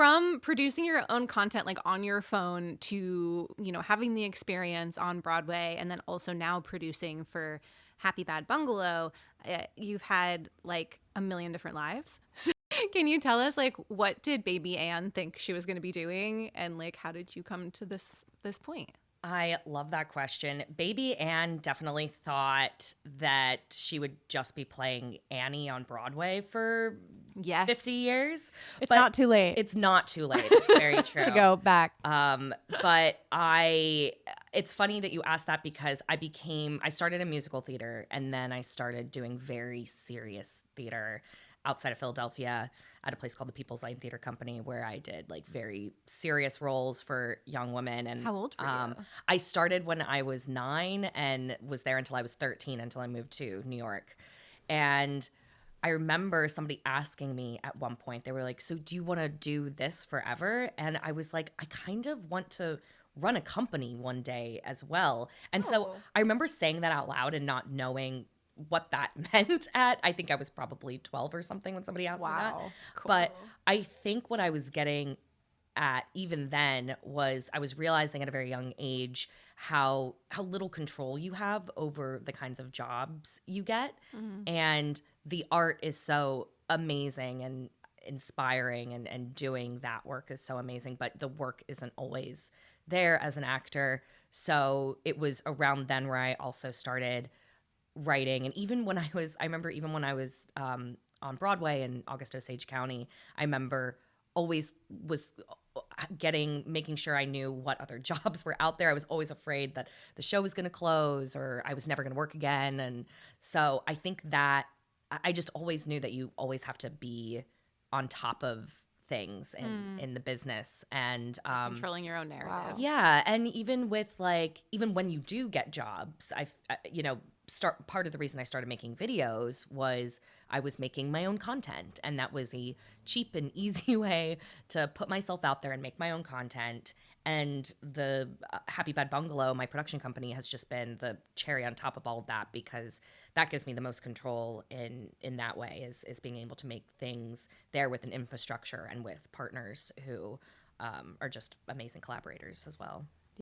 from producing your own content like on your phone to, having the experience on Broadway and then also now producing for Happy Bad Bungalow, you've had like a million different lives. Can you tell us like what did baby Anne think she was going to be doing and like how did you come to this point? I love that question. Baby Anne definitely thought that she would just be playing Annie on Broadway for Yes. 50 years. It's but not too late. It's not too late. It's very true. To go back. But it's funny that you asked that because I started in musical theater and then I started doing very serious theater outside of Philadelphia at a place called the People's Line Theater Company where I did like very serious roles for young women. And How old were you? I started when I was 9 and was there until I was 13 until I moved to New York. And I remember somebody asking me at one point, they were like, so do you want to do this forever? And I was like, I kind of want to run a company one day as well. And so I remember saying that out loud and not knowing what that meant I think I was probably 12 or something when somebody asked me that. Cool. But I think what I was getting at even then was I was realizing at a very young age how little control you have over the kinds of jobs you get. And the art is so amazing and inspiring and doing that work is so amazing, but the work isn't always there as an actor. So it was around then where I also started writing. And even when I remember even when I was on Broadway in August Osage County, I remember always was making sure I knew what other jobs were out there. I was always afraid that the show was going to close or I was never going to work again. And so I think that I just always knew that you always have to be on top of things in the business and controlling your own narrative. Wow. yeah. And even with even when you do get jobs, part of the reason I started making videos was I was making my own content, and that was a cheap and easy way to put myself out there and make my own content. And the Happy Bad Bungalow, my production company, has just been the cherry on top of all of that because that gives me the most control in that way is being able to make things there with an infrastructure and with partners who are just amazing collaborators as well.